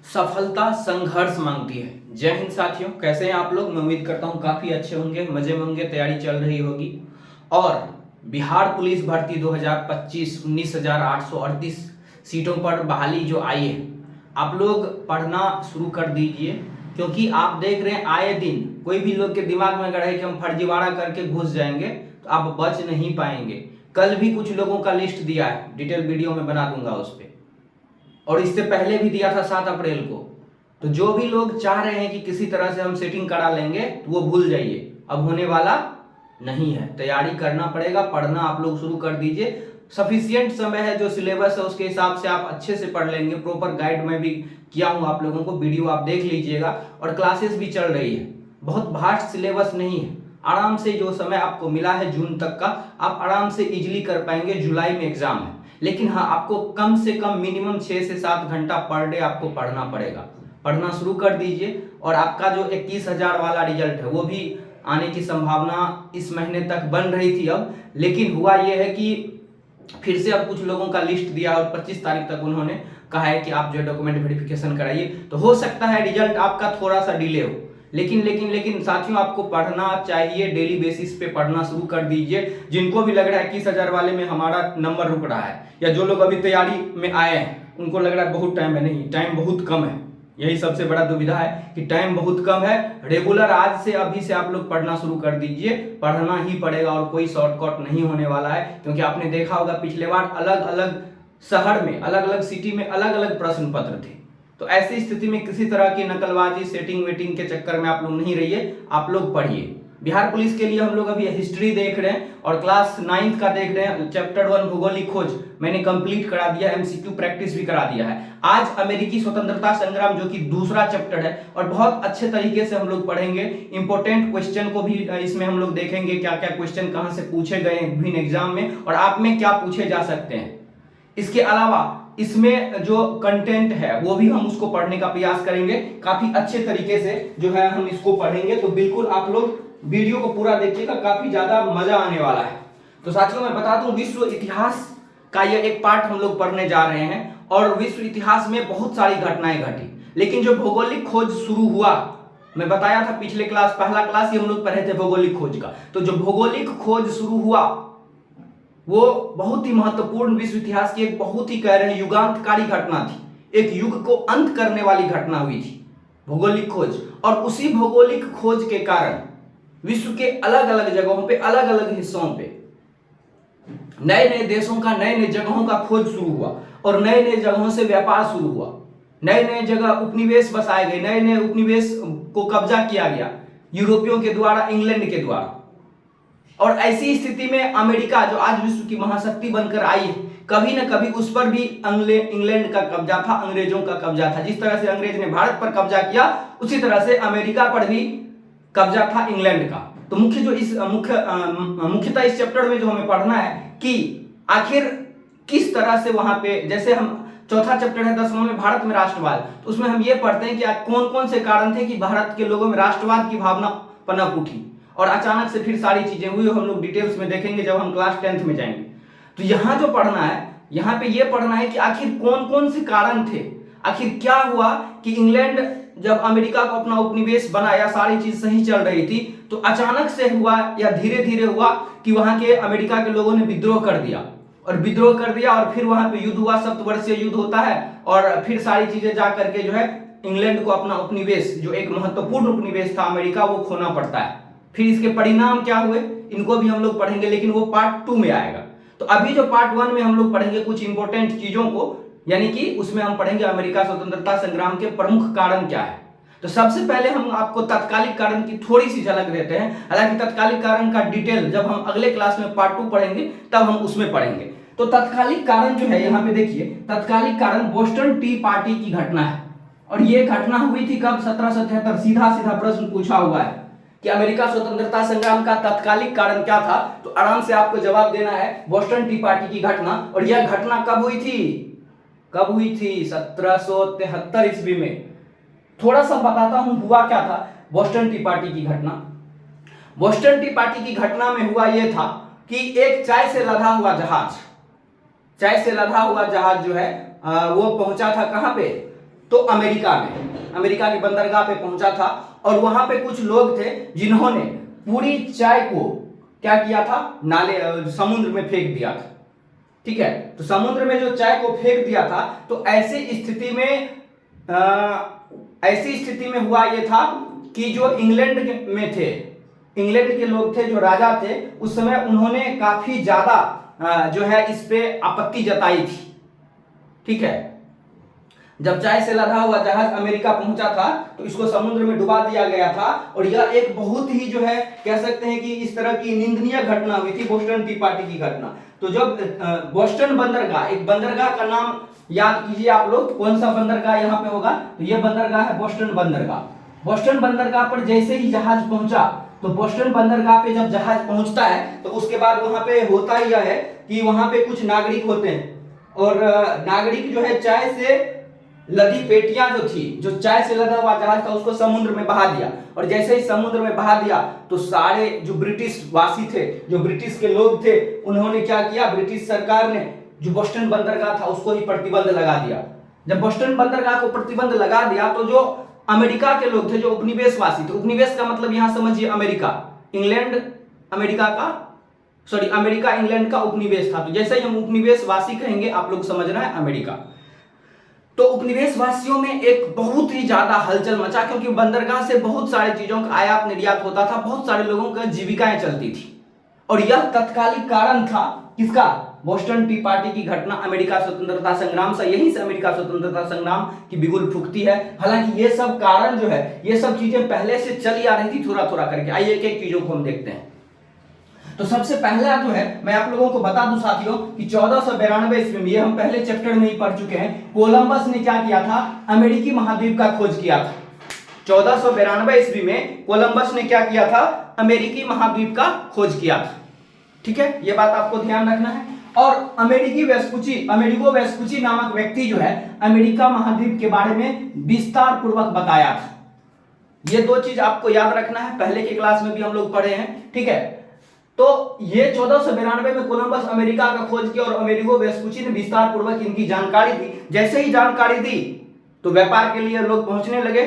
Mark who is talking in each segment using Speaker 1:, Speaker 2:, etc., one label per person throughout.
Speaker 1: सफलता संघर्ष मांगती है। जय हिंद साथियों, कैसे हैं आप लोग। मैं उम्मीद करता हूं काफी अच्छे होंगे, मजे में होंगे, तैयारी चल रही होगी। और बिहार पुलिस भर्ती 2025 19,838 सीटों पर बहाली जो आई है, आप लोग पढ़ना शुरू कर दीजिए। क्योंकि आप देख रहे हैं आए दिन कोई भी लोग के दिमाग में अगर है कि हम फर्जीवाड़ा करके घुस जाएंगे तो आप बच नहीं पाएंगे। कल भी कुछ लोगों का लिस्ट दिया है, डिटेल वीडियो में बना दूंगा उस पर, और इससे पहले भी दिया था 7 अप्रैल को। तो जो भी लोग चाह रहे हैं कि किसी तरह से हम सेटिंग करा लेंगे तो वो भूल जाइए, अब होने वाला नहीं है। तैयारी करना पड़ेगा, पढ़ना आप लोग शुरू कर दीजिए। सफिशियंट समय है, जो सिलेबस है उसके हिसाब से आप अच्छे से पढ़ लेंगे। प्रॉपर गाइड मैं भी किया हूं आप लोगों को, वीडियो आप देख लीजिएगा। और क्लासेस भी चल रही है, बहुत भास्ट सिलेबस नहीं है। आराम से जो समय आपको मिला है जून तक का, आप आराम से इजिली कर पाएंगे। जुलाई में एग्जाम है, लेकिन हाँ, आपको कम से कम मिनिमम 6 से 7 घंटा पर डे आपको पढ़ना पड़ेगा। पढ़ना शुरू कर दीजिए। और आपका जो 21,000 वाला रिजल्ट है वो भी आने की संभावना इस महीने तक बन रही थी अब, लेकिन हुआ यह है कि फिर से अब कुछ लोगों का लिस्ट दिया और 25 तारीख तक उन्होंने कहा है कि आप जो डॉक्यूमेंट वेरिफिकेशन कराइए। तो हो सकता है रिजल्ट आपका थोड़ा सा डिले हो, लेकिन साथियों, आपको पढ़ना चाहिए। डेली बेसिस पे पढ़ना शुरू कर दीजिए। जिनको भी लग रहा है 21,000 वाले में हमारा नंबर रुक रहा है, या जो लोग अभी तैयारी में आए हैं उनको लग रहा है बहुत टाइम है, नहीं, टाइम बहुत कम है। यही सबसे बड़ा दुविधा है कि टाइम बहुत कम है। रेगुलर आज से अभी से आप लोग पढ़ना शुरू कर दीजिए। पढ़ना ही पड़ेगा और कोई शॉर्टकट नहीं होने वाला है। क्योंकि आपने देखा होगा पिछले बार अलग अलग शहर में, अलग अलग सिटी में अलग अलग प्रश्न पत्र थे। तो ऐसी स्थिति में किसी तरह की नकलबाजी, सेटिंग वेटिंग के चक्कर में आप लोग नहीं रहिए, आप लोग पढ़िए। बिहार पुलिस के लिए हम लोग अभी हिस्ट्री देख रहे हैं और क्लास 9th का देख रहे हैं। चैप्टर 1 भौगोलिक खोज मैंने कंप्लीट करा दिया, एमसीक्यू प्रैक्टिस भी करा दिया है। आज अमेरिकी स्वतंत्रता संग्राम जो कि दूसरा चैप्टर है, और बहुत अच्छे तरीके से हम लोग पढ़ेंगे। इंपॉर्टेंट क्वेश्चन को भी इसमें हम लोग देखेंगे, क्या क्या क्वेश्चन कहां से पूछे गए हैं विभिन्न एग्जाम में, और आप में क्या पूछे जा सकते हैं। इसके अलावा इसमें जो कंटेंट है वो भी हम उसको पढ़ने का प्रयास करेंगे। काफी अच्छे तरीके से जो है हम इसको पढ़ेंगे। तो बिल्कुल आप लोग वीडियो को पूरा देखिएगा, काफी ज्यादा मजा आने वाला है। तो साथियों, मैं बता दूं, विश्व इतिहास का यह एक पार्ट हम लोग पढ़ने जा रहे हैं। और विश्व इतिहास में बहुत सारी घटनाएं घटी, लेकिन जो भौगोलिक खोज शुरू हुआ, मैं बताया था पिछले क्लास, पहला क्लास ही हम लोग पढ़े थे भौगोलिक खोज का। तो जो भौगोलिक खोज शुरू हुआ वो बहुत ही महत्वपूर्ण, विश्व इतिहास की एक बहुत ही कह रहे हैं युगांतकारी घटना थी। एक युग को अंत करने वाली घटना हुई थी भौगोलिक खोज। और उसी भौगोलिक खोज के कारण विश्व के अलग अलग जगहों पे, अलग अलग हिस्सों पे नए नए देशों का, नए नए जगहों का खोज शुरू हुआ। और नए नए जगहों से व्यापार शुरू हुआ। नए नए जगह उपनिवेश बसाए गए, नए नए उपनिवेश को कब्जा किया गया यूरोपियों के द्वारा, इंग्लैंड के द्वारा। और ऐसी स्थिति में अमेरिका, जो आज विश्व की महाशक्ति बनकर आई है, कभी न कभी उस पर भी इंग्लैंड का कब्जा था, अंग्रेजों का कब्जा था। जिस तरह से अंग्रेज ने भारत पर कब्जा किया, उसी तरह से अमेरिका पर भी कब्जा था इंग्लैंड का। तो मुख्यतः इस चैप्टर में जो हमें पढ़ना है कि आखिर किस तरह से वहां पे, जैसे हम चौथा चैप्टर है 10वां में भारत में राष्ट्रवाद, तो उसमें हम ये पढ़ते हैं कि कौन कौन से कारण थे कि भारत के लोगों में राष्ट्रवाद की भावना पनप उठी और अचानक से फिर सारी चीजें हुई। हम लोग डिटेल्स में देखेंगे जब हम क्लास 10th में जाएंगे। तो यहाँ जो पढ़ना है, यहाँ पे ये पढ़ना है कि आखिर कौन कौन से कारण थे। आखिर क्या हुआ कि इंग्लैंड जब अमेरिका को अपना उपनिवेश बनाया, सारी चीज सही चल रही थी, तो अचानक से हुआ या धीरे धीरे हुआ कि वहां के अमेरिका के लोगों ने विद्रोह कर दिया। और फिर वहां पे युद्ध हुआ, सप्तवर्षीय युद्ध होता है। और फिर सारी चीजें जा करके जो है इंग्लैंड को अपना उपनिवेश, जो एक महत्वपूर्ण उपनिवेश था अमेरिका, वो खोना पड़ता है। फिर इसके परिणाम क्या हुए, इनको भी हम लोग पढ़ेंगे, लेकिन वो पार्ट 2 में आएगा। तो अभी जो पार्ट 1 में हम लोग पढ़ेंगे कुछ इंपॉर्टेंट चीजों को, यानी कि उसमें हम पढ़ेंगे अमेरिका स्वतंत्रता संग्राम के प्रमुख कारण क्या है। तो सबसे पहले हम आपको तत्कालिक कारण की थोड़ी सी झलक देते हैं। हालांकि तत्कालिक कारण का डिटेल जब हम अगले क्लास में पार्ट 2 पढ़ेंगे तब हम उसमें पढ़ेंगे। तो तत्कालिक कारण जो है, यहाँ पे देखिए, तत्कालिक कारण बोस्टन टी पार्टी की घटना है। और ये घटना हुई थी कब? 1777। सीधा सीधा प्रश्न पूछा हुआ है कि अमेरिका स्वतंत्रता संग्राम का तत्कालिक कारण क्या था। तो आराम से आपको जवाब देना है, बोस्टन टी पार्टी की घटना। और यह घटना कब हुई थी? 1773 ईस्वी में। थोड़ा सा बताता हूं हुआ क्या था बोस्टन टी पार्टी की घटना। बोस्टन टी पार्टी की घटना में हुआ यह था कि एक चाय से लदा हुआ जहाज जो है वो पहुंचा था कहां पे? तो अमेरिका के बंदरगाह पे पहुंचा था और वहां पे कुछ लोग थे जिन्होंने पूरी चाय को क्या किया था, समुद्र में फेंक दिया था। ठीक है, तो समुद्र में जो चाय को फेंक दिया था, तो ऐसी स्थिति में हुआ ये था कि जो इंग्लैंड में थे, इंग्लैंड के लोग थे, जो राजा थे उस समय, उन्होंने काफी ज्यादा जो है इस पे आपत्ति जताई थी। ठीक है, जब चाय से लदा हुआ जहाज अमेरिका पहुंचा था तो इसको समुद्र में डुबा दिया गया था और यह एक बहुत ही जो है कह सकते हैं कि इस तरह की निंदनीय घटना हुई थी, बोस्टन टी पार्टी की घटना। तो जब बोस्टन बंदरगाह, एक बंदरगाह का नाम याद कीजिए आप लोग, कौन सा बंदरगाह यहाँ पे होगा, तो यह बंदरगाह है बोस्टन बंदरगाह। बोस्टन बंदरगाह पर जैसे ही जहाज पहुंचा, तो बोस्टन बंदरगाह पे जब जहाज पहुंचता है तो उसके बाद वहां पे होता यह है कि वहां पे कुछ नागरिक होते हैं और नागरिक जो है चाय से लदी पेटियां जो थी, जो चाय से लदा हुआ जहाज था, उसको समुद्र में बहा दिया। और जैसे ही समुद्र में बहा दिया तो सारे जो ब्रिटिश वासी थे, जो ब्रिटिश के लोग थे, उन्होंने क्या किया, ब्रिटिश सरकार ने जो बोस्टन बंदरगाह था उसको ही प्रतिबंध लगा दिया। जब बोस्टन बंदरगाह को प्रतिबंध लगा दिया तो जो अमेरिका के लोग थे, जो उपनिवेशवासी थे, उपनिवेश का मतलब यहां समझिए अमेरिका, इंग्लैंड अमेरिका का, सॉरी अमेरिका इंग्लैंड का उपनिवेश था। तो जैसे ही हम उपनिवेशवासी कहेंगे आप लोग समझना है अमेरिका। तो उपनिवेशवासियों में एक बहुत ही ज्यादा हलचल मचा, क्योंकि बंदरगाह से बहुत सारी चीजों का आयात निर्यात होता था, बहुत सारे लोगों का जीविकाएं चलती थी। और यह तत्कालिक कारण था किसका, बोस्टन टी पार्टी की घटना, अमेरिका स्वतंत्रता संग्राम से, यहीं से अमेरिका स्वतंत्रता संग्राम की बिगुल फूकती है। हालांकि ये सब कारण जो है, ये सब चीजें पहले से चली आ रही थी थोड़ा थोड़ा करके। आइए एक एक चीजों को हम देखते हैं। तो सबसे पहला जो है मैं आप लोगों को बता दूं साथियों कि 1492 ईस्वी में, ये हम पहले चैप्टर में ही पढ़ चुके हैं, कोलंबस ने क्या किया था, अमेरिकी महाद्वीप का खोज किया था। 1492 ईस्वी में कोलंबस ने क्या किया था, अमेरिकी महाद्वीप का खोज किया था। ठीक है, ये बात आपको ध्यान रखना है। और अमेरिगो वेस्पुची नामक व्यक्ति जो है अमेरिका महाद्वीप के बारे में विस्तार पूर्वक बताया था। ये दो चीज आपको याद रखना है, पहले की क्लास में भी हम लोग पढ़े हैं। ठीक है, तो ये 1492 में कोलंबस अमेरिका का खोज किया और अमेरिगो वेस्पुची ने विस्तार पूर्वक इनकी जानकारी दी। जैसे ही जानकारी दी तो व्यापार के लिए लोग पहुंचने लगे,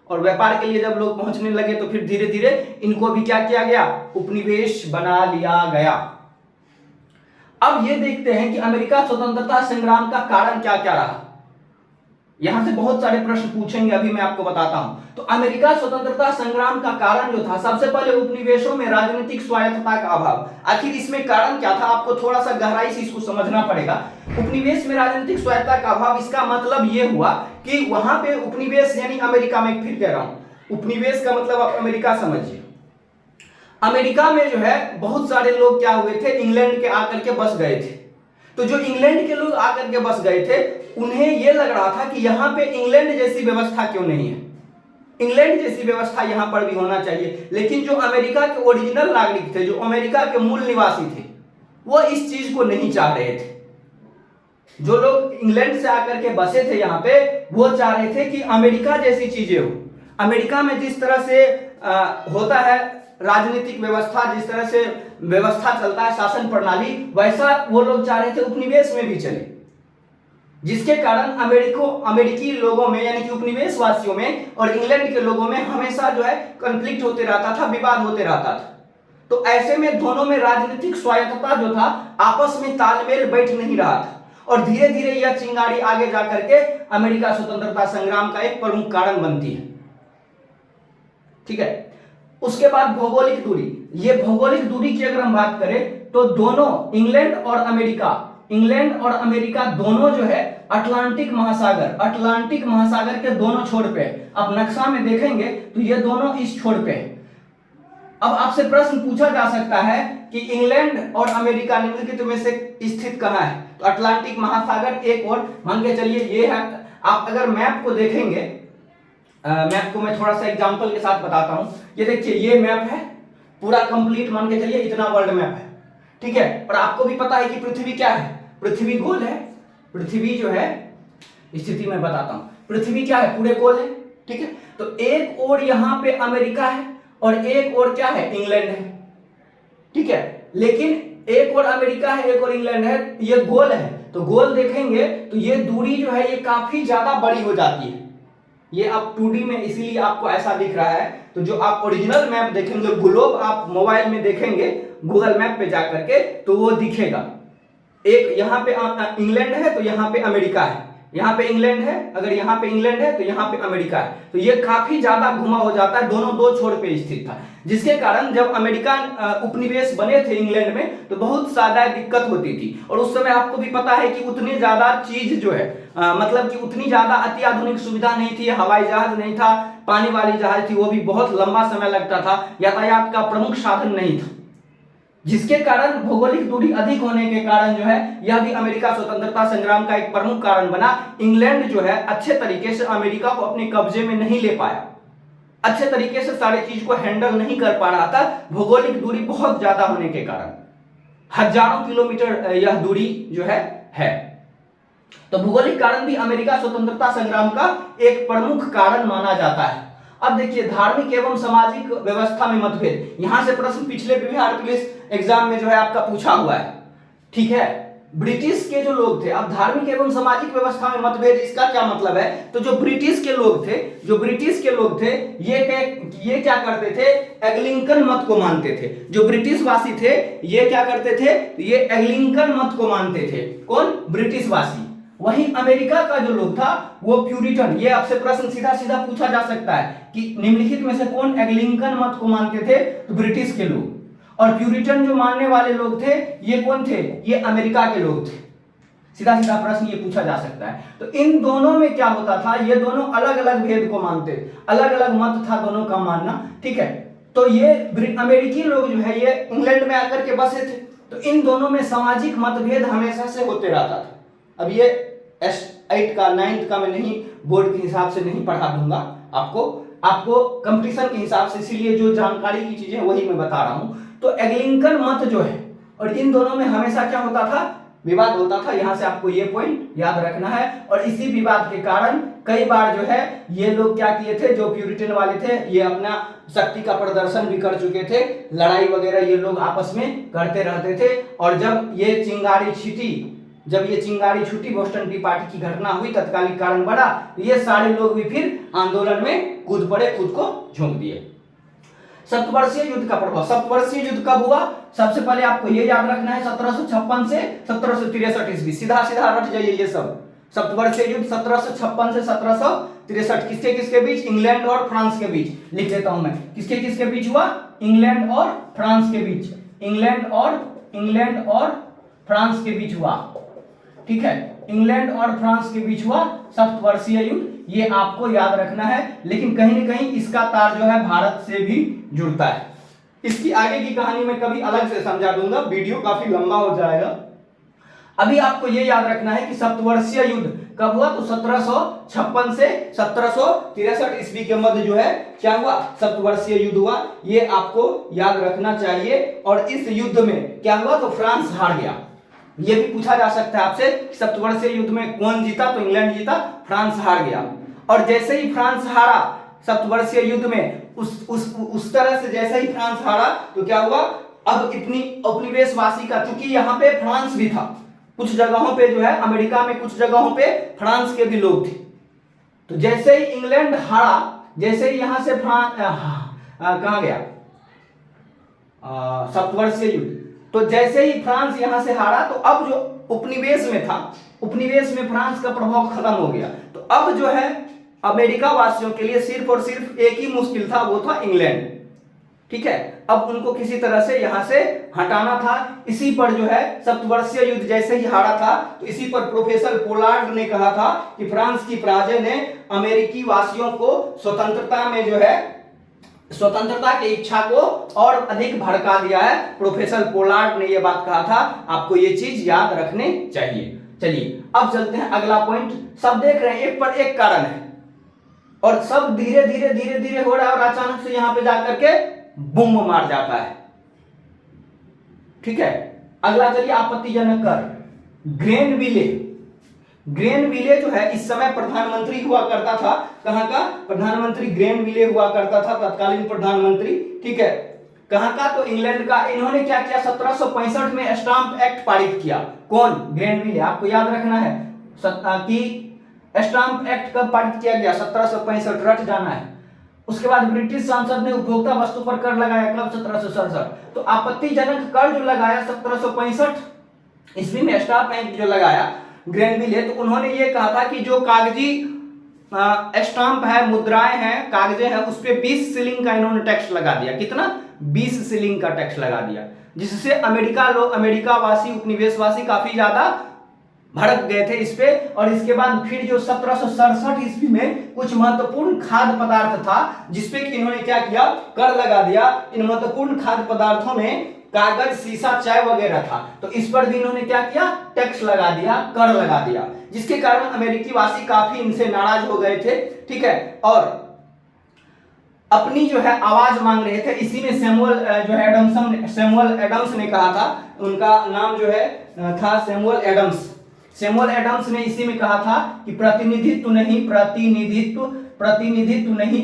Speaker 1: और व्यापार के लिए जब लोग पहुंचने लगे तो फिर धीरे धीरे इनको भी क्या किया गया, उपनिवेश बना लिया गया। अब ये देखते हैं कि अमेरिका स्वतंत्रता संग्राम का कारण क्या क्या रहा। यहां से बहुत सारे प्रश्न पूछेंगे, अभी मैं आपको बताता हूं। तो अमेरिका स्वतंत्रता संग्राम का कारण जो था, सबसे पहले उपनिवेशों में राजनीतिक स्वायत्तता का अभाव। आखिर इसमें कारण क्या था, आपको थोड़ा सा गहराई से इसको समझना पड़ेगा। उपनिवेश में राजनीतिक स्वायत्तता का अभाव, इसका मतलब यह हुआ कि वहां पे उपनिवेश यानी अमेरिका में, फिर कह रहा हूं उपनिवेश का मतलब आप अमेरिका समझिए। अमेरिका में जो है बहुत सारे लोग क्या हुए थे, इंग्लैंड के आकर के बस गए थे। तो जो इंग्लैंड के लोग आकर के बस गए थे, उन्हें यह लग रहा था कि यहां पे इंग्लैंड जैसी व्यवस्था क्यों नहीं है, इंग्लैंड जैसी व्यवस्था यहां पर भी होना चाहिए। लेकिन जो अमेरिका के ओरिजिनल नागरिक थे, जो अमेरिका के मूल निवासी थे, वो इस चीज को नहीं चाह रहे थे। जो लोग इंग्लैंड से आकर के बसे थे यहाँ पे, वो चाह रहे थे कि अमेरिका जैसी चीजें हो। अमेरिका में जिस तरह से होता है राजनीतिक व्यवस्था, जिस तरह से व्यवस्था चलता है शासन प्रणाली, वैसा वो लोग चाह रहे थे उपनिवेश में भी चले। जिसके कारण अमेरिकी लोगों में यानी कि उपनिवेशवासियों में और इंग्लैंड के लोगों में हमेशा जो है कॉन्फ्लिक्ट होते रहता था, विवाद होते रहता था। तो ऐसे में दोनों में राजनीतिक स्वायत्तता जो था, आपस में तालमेल बैठ नहीं रहा था। और धीरे धीरे यह चिंगारी आगे जाकर के अमेरिका स्वतंत्रता संग्राम का एक प्रमुख कारण बनती है। ठीक है, उसके बाद भौगोलिक दूरी। ये भौगोलिक दूरी की अगर हम बात करें तो दोनों इंग्लैंड और अमेरिका दोनों जो है अटलांटिक महासागर के दोनों छोर पे। अब नक्शा में देखेंगे तो ये दोनों इस छोर पे। अब आपसे प्रश्न पूछा जा सकता है कि इंग्लैंड और अमेरिका निम्नलिखित में से स्थित कहां है, तो अटलांटिक महासागर एक और मान के चलिए ये है। आप अगर मैप को देखेंगे, मैप को मैं थोड़ा सा एग्जांपल के साथ बताता हूं। ये देखिए, ये मैप है पूरा कंप्लीट, मान के चलिए इतना वर्ल्ड मैप है। ठीक है, और आपको भी पता है कि पृथ्वी क्या है, पृथ्वी गोल है। पृथ्वी जो है, स्थिति में बताता हूं, पृथ्वी क्या है, पूरे गोल है। ठीक है, तो एक और यहां पे अमेरिका है और एक और क्या है, इंग्लैंड है। ठीक है, लेकिन एक और अमेरिका है, एक और इंग्लैंड है, ये गोल है। तो गोल देखेंगे तो ये दूरी जो है ये काफी ज्यादा बड़ी हो जाती है। ये आप 2D में इसीलिए आपको ऐसा दिख रहा है। तो जो आप ओरिजिनल मैप देखेंगे, ग्लोब आप मोबाइल में देखेंगे गूगल मैप पे जाकर के, तो वो दिखेगा। एक यहाँ पे इंग्लैंड है तो यहाँ पे अमेरिका है, यहाँ पे इंग्लैंड है, अगर यहाँ पे इंग्लैंड है तो यहाँ पे अमेरिका है। तो ये काफी ज्यादा घुमा हो जाता है, दोनों दो छोर पे स्थित था, जिसके कारण जब अमेरिका उपनिवेश बने थे इंग्लैंड में तो बहुत ज्यादा दिक्कत होती थी। और उस समय आपको भी पता है कि उतनी ज्यादा चीज जो है मतलब कि उतनी ज्यादा अति आधुनिक सुविधा नहीं थी, हवाई जहाज नहीं था, पानी वाली जहाज थी, वो भी बहुत लंबा समय लगता था, यातायात का प्रमुख साधन नहीं था, जिसके कारण भौगोलिक दूरी अधिक होने के कारण जो है यह भी अमेरिका स्वतंत्रता संग्राम का एक प्रमुख कारण बना। इंग्लैंड जो है अच्छे तरीके से अमेरिका को अपने कब्जे में नहीं ले पाया, अच्छे तरीके से सारी चीज को हैंडल नहीं कर पा रहा था, भौगोलिक दूरी बहुत ज्यादा होने के कारण। हजारों किलोमीटर यह दूरी जो है। तो भौगोलिक कारण भी अमेरिका स्वतंत्रता संग्राम का एक प्रमुख कारण माना जाता है। अब देखिए धार्मिक एवं सामाजिक व्यवस्था में मतभेद, यहां से प्रश्न पिछले बिहार पुलिस एग्जाम में जो है आपका पूछा हुआ है, ठीक है। ब्रिटिश के जो लोग थे, अब धार्मिक एवं सामाजिक व्यवस्था में मतभेद, इसका क्या मतलब है? तो जो ब्रिटिश के लोग थे ये क्या करते थे? एंग्लिकन मत को मानते थे। जो ब्रिटिश वासी थे ये क्या करते थे? ये एंग्लिकन मत को मानते थे। कौन? ब्रिटिश वासी। वहीं अमेरिका का जो लोग था वो प्यूरिटन। ये आपसे प्रश्न सीधा सीधा पूछा जा सकता है कि निम्नलिखित में से कौन एंग्लिकन मत को मानते थे? तो ब्रिटिश के लोग। और प्यूरिटन जो मानने वाले लोग थे ये कौन थे? ये अमेरिका के लोग थे। सीधा सीधा प्रश्न ये पूछा जा सकता है। तो इन दोनों में क्या होता था? ये दोनों अलग अलग भेद को मानते, अलग अलग मत था दोनों का मानना, ठीक है। तो ये अमेरिकी लोग जो है ये इंग्लैंड में आकर के बसे थे, तो इन दोनों में सामाजिक मतभेद हमेशा से होते रहता था। अब ये S8 का 9th का मैं नहीं बोर्ड के हिसाब से नहीं पढ़ा दूंगा आपको कंपटीशन के हिसाब से, इसीलिए जो जानकारी की चीजें वही मैं बता रहा हूं। तो एंग्लिकन मत जो है और इन दोनों में हमेशा क्या होता था? विवाद होता था। यहां से आपको ये पॉइंट याद रखना है। और इसी विवाद के कारण कई बार जो है ये लोग क्या किए थे, जो प्यूरिटन वाले थे ये अपना शक्ति का प्रदर्शन भी कर चुके थे, लड़ाई वगैरह ये लोग आपस में करते रहते थे। और जब ये चिंगारी छूटी, बोस्टन टी पार्टी की घटना हुई, तत्कालिक कारण बढ़ा, तो ये सारे लोग भी फिर आंदोलन में कूद पड़े, खुद को झोंक दिए। सप्तवर्षीय युद्ध का प्रभाव। सप्तवर्षीय युद्ध कब हुआ? सबसे पहले आपको ये याद रखना है 1756 से 1763 ईस्वी। सीधा सीधा रट जाइए ये सब। सप्तवर्षीय युद्ध 1756 से 1763 किसके किसके बीच? इंग्लैंड और फ्रांस के बीच। लिख देता हूं मैं, किसके किसके बीच हुआ? इंग्लैंड और फ्रांस के बीच। इंग्लैंड और फ्रांस के बीच हुआ, ठीक है। इंग्लैंड और फ्रांस के बीच हुआ सप्तवर्षीय युद्ध, ये आपको याद रखना है। लेकिन कहीं ना कहीं इसका तार जो है भारत से भी जुड़ता है। इसकी आगे की कहानी मैं कभी अलग से समझा दूंगा, वीडियो काफी लंबा हो जाएगा। अभी आपको ये याद रखना है कि सप्तवर्षीय युद्ध कब हुआ? तो 1756 से 1763 ईस्वी के मध्य जो है क्या हुआ? सप्तवर्षीय युद्ध हुआ। ये आपको याद रखना चाहिए। और इस युद्ध में क्या हुआ? तो फ्रांस हार गया। ये भी पूछा जा सकता है आपसे, सप्तवर्षीय युद्ध में कौन जीता? तो इंग्लैंड जीता, फ्रांस हार गया। और जैसे ही फ्रांस हारा सप्तवर्षीय युद्ध में, उस तरह से जैसे ही फ्रांस हारा तो क्या हुआ? अब इतनी उपनिवेशवासी का, चूंकि यहाँ पे फ्रांस भी था, कुछ जगहों पे जो है अमेरिका में कुछ जगहों पे फ्रांस के भी लोग थे। तो जैसे ही इंग्लैंड हारा, जैसे ही यहां से कहां गया सप्तवर्षीय युद्ध, तो जैसे ही फ्रांस यहां से हारा तो अब जो उपनिवेश में था, उपनिवेश में फ्रांस का प्रभाव खत्म हो गया। तो अब जो है अमेरिका वासियों के लिए सिर्फ और सिर्फ एक ही मुश्किल था, वो था इंग्लैंड, ठीक है। अब उनको किसी तरह से यहां से हटाना था। इसी पर जो है सप्तवर्षीय युद्ध जैसे ही हारा था तो इसी पर प्रोफेसर पोलार्ड ने कहा था कि फ्रांस की पराजय ने अमेरिकी वासियों को स्वतंत्रता में जो है स्वतंत्रता की इच्छा को और अधिक भड़का दिया है। प्रोफेसर पोलार्ड ने यह बात कहा था, आपको यह चीज याद रखने चाहिए। चलिए अब चलते हैं अगला पॉइंट। सब देख रहे हैं एक पर एक कारण है और सब धीरे धीरे हो रहा है और अचानक से यहां पे जाकर के बूम मार जाता है, ठीक है। अगला चलिए आपत्तिजनक कर। ग्रेनविले जो है इस समय प्रधानमंत्री हुआ करता था। कहां का प्रधानमंत्री? ग्रेनविले हुआ करता था, तत्कालीन प्रधानमंत्री, ठीक है। कहाँ का? तो इंग्लैंड का। इन्होंने क्या किया? 1765 में स्टाम्प एक्ट पारित किया। कौन? ग्रैनविले। आपको याद रखना है कि स्टाम्प एक्ट कब पारित किया गया? 1765, रट जाना है। उसके बाद ब्रिटिश संसद ने उपभोक्ता वस्तु पर कर लगाया कब? 1767। तो आपत्तिजनक कर जो लगाया 1765 ईस्वी में स्टाम्प एक्ट जो लगाया ग्रैनविले, तो उन्होंने ये कहा था कि जो कागजी स्टाम्प है, मुद्राएं हैं, कागजे हैं, उस पे 20 शिलिंग का इन्होंने टैक्स लगा दिया। कितना? 20 शिलिंग का टैक्स लगा दिया, जिससे अमेरिका वासी, उपनिवेशवासी काफी ज्यादा भड़क गए थे इस पे। और इसके बाद फिर जो 1767 ईस्वी में कुछ महत्वपूर्ण खाद्य पदार्थ था जिसपे कि इन्होंने क्या किया? कर लगा दिया। इन महत्वपूर्ण खाद्य पदार्थों में कागज, शीशा, चाय वगैरह था, तो इस पर भी इन्होंने क्या किया? टैक्स लगा दिया, कर लगा दिया, जिसके कारण अमेरिकी वासी काफी इनसे नाराज हो गए थे। ठीक है, और अपनी जो है आवाज मांग रहे थे। इसी में सैमुअल एडम्स ने कहा था, उनका नाम जो है था सैमुअल एडम्स ने इसी में कहा था कि प्रतिनिधित्व नहीं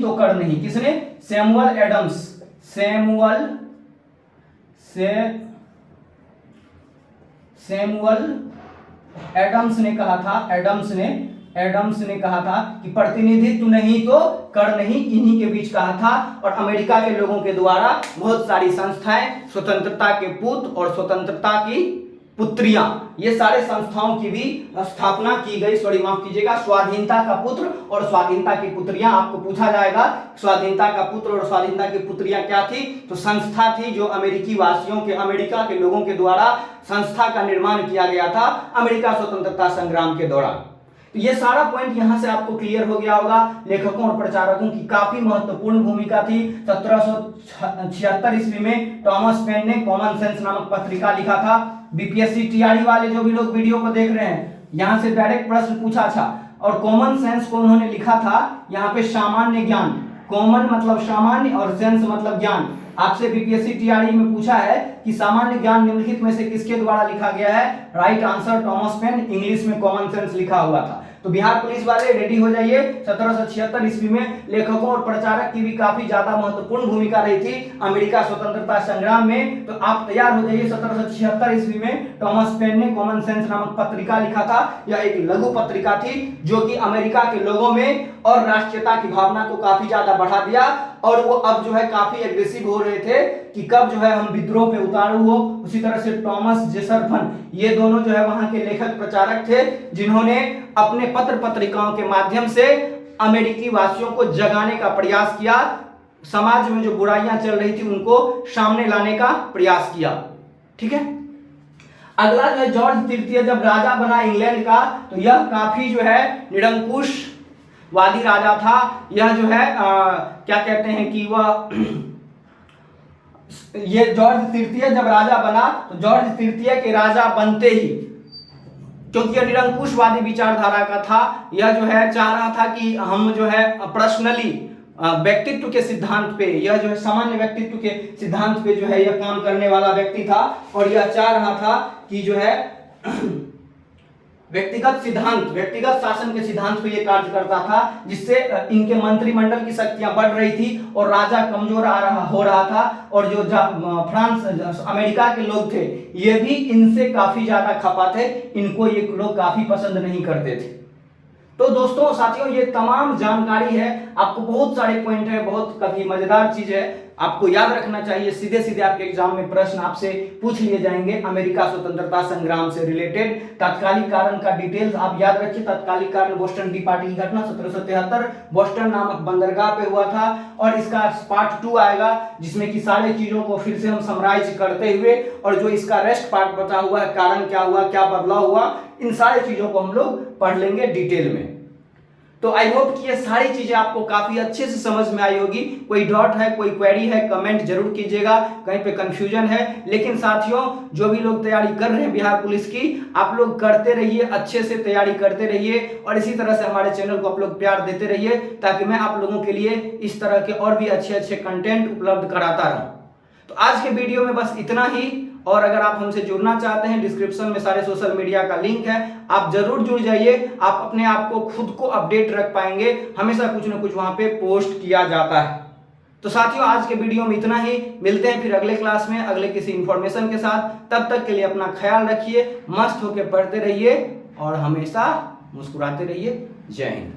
Speaker 1: तो कर नहीं। किसने? सैमुअल एडम्स ने कहा था, एडम्स ने कहा था कि प्रतिनिधित्व नहीं तो कर नहीं, इन्हीं के बीच कहा था। और अमेरिका के लोगों के द्वारा बहुत सारी संस्थाएं, स्वतंत्रता के पुत्र और स्वतंत्रता की पुत्रियां, ये सारे संस्थाओं की भी स्थापना की गई। सॉरी, माफ कीजिएगा, स्वाधीनता का पुत्र और स्वाधीनता की पुत्रियां। आपको पूछा जाएगा स्वाधीनता का पुत्र और स्वाधीनता की पुत्रियां क्या थी? तो संस्था थी जो अमेरिकी वासियों के, अमेरिका के लोगों के द्वारा संस्था का निर्माण किया गया था अमेरिका स्वतंत्रता संग्राम के दौरान। तो ये सारा पॉइंट यहां से आपको क्लियर हो गया होगा। लेखकों और प्रचारकों की काफी महत्वपूर्ण भूमिका थी। 1776 ईस्वी में टॉमस पेन ने कॉमन सेंस नामक पत्रिका लिखा था। बीपीएससी टीआरई वाले जो भी लोग वीडियो को देख रहे हैं, यहां से डायरेक्ट प्रश्न पूछा था। और कॉमन सेंस को उन्होंने लिखा था यहाँ पे सामान्य ज्ञान। कॉमन मतलब सामान्य और सेंस मतलब ज्ञान। आपसे बीपीएससी टीआरई में पूछा है कि सामान्य ज्ञान निम्नलिखित में से किसके द्वारा लिखा गया है? Right answer Thomas Paine. English में कॉमन सेंस लिखा हुआ था। तो बिहार पुलिस वाले रेडी हो जाइए। 1776 ईस्वी में लेखकों और प्रचारक की भी काफी ज्यादा महत्वपूर्ण भूमिका रही थी अमेरिका स्वतंत्रता संग्राम में। तो आप तैयार हो जाइए। 1776 ईस्वी में टॉमस पेन ने कॉमन सेंस नामक पत्रिका लिखा था। यह एक लघु पत्रिका थी जो कि अमेरिका के लोगों में और राष्ट्रीयता की भावना को काफी ज्यादा बढ़ा दिया। और वो अब जो है काफी एग्रेसिव हो रहे थे कि कब जो है हम विद्रोह पे उतारू हो। उसी तरह से टॉमस जेफरसन, ये दोनों जो है वहां के लेखक प्रचारक थे जिन्होंने अपने पत्र पत्रिकाओं के माध्यम से अमेरिकी वासियों को जगाने का प्रयास किया। समाज में जो बुराइयां चल रही थी उनको सामने लाने का प्रयास किया। ठीक है, अगला जो है जॉर्ज तृतीय जब राजा बना इंग्लैंड का, तो यह काफी जो है निरंकुश वादी राजा था। यह जो है क्या कहते हैं कि वह ये जॉर्ज तृतीय जब राजा बना, तो जॉर्ज तृतीय के राजा बनते ही, क्योंकि यह निरंकुशवादी विचारधारा का था, यह जो है चाह रहा था कि हम जो है पर्सनली व्यक्तित्व के सिद्धांत पे, यह जो है सामान्य व्यक्तित्व के सिद्धांत पे जो है यह काम करने वाला व्यक्ति था। और यह चाह रहा था कि जो है व्यक्तिगत शासन के सिद्धांत पे ये कार्य करता था, जिससे इनके मंत्रिमंडल की शक्तियां बढ़ रही थी और राजा कमजोर हो रहा था। और जो अमेरिका के लोग थे ये भी इनसे काफी ज्यादा खपा थे, इनको ये लोग काफी पसंद नहीं करते थे। तो दोस्तों साथियों, ये तमाम जानकारी है, आपको बहुत सारे पॉइंट है, बहुत काफी मजेदार चीज है, आपको याद रखना चाहिए। सीधे सीधे आपके एग्जाम में प्रश्न आपसे पूछ लिए जाएंगे अमेरिका स्वतंत्रता संग्राम से रिलेटेड। तात्कालिक कारण का डिटेल्स आप याद रखिए। तात्कालिक कारण बोस्टन टी पार्टी की घटना 1773 बोस्टन नामक बंदरगाह पे हुआ था। और इसका पार्ट 2 आएगा जिसमें कि सारे चीजों को फिर से हम समराइज करते हुए, और जो इसका रेस्ट पार्ट बचा हुआ है, कारण क्या हुआ, क्या बदलाव हुआ, इन सारी चीजों को हम लोग पढ़ लेंगे डिटेल में। तो आई होप कि ये सारी चीजें आपको काफी अच्छे से समझ में आई होगी। कोई डाउट है, कोई क्वेरी है, कमेंट जरूर कीजिएगा, कहीं पे कंफ्यूजन है। लेकिन साथियों, जो भी लोग तैयारी कर रहे हैं बिहार पुलिस की, आप लोग करते रहिए, अच्छे से तैयारी करते रहिए और इसी तरह से हमारे चैनल को आप लोग प्यार देते रहिए, ताकि मैं आप लोगों के लिए इस तरह के और भी अच्छे अच्छे कंटेंट उपलब्ध कराता रहूं। तो आज के वीडियो में बस इतना ही। और अगर आप हमसे जुड़ना चाहते हैं, डिस्क्रिप्शन में सारे सोशल मीडिया का लिंक है, आप जरूर जुड़ जाइए। आप अपने आप को खुद को अपडेट रख पाएंगे, हमेशा कुछ ना कुछ वहां पे पोस्ट किया जाता है। तो साथियों आज के वीडियो में इतना ही, मिलते हैं फिर अगले क्लास में अगले किसी इंफॉर्मेशन के साथ। तब तक के लिए अपना ख्याल रखिए, मस्त होकर पढ़ते रहिए और हमेशा मुस्कुराते रहिए। जय हिंद।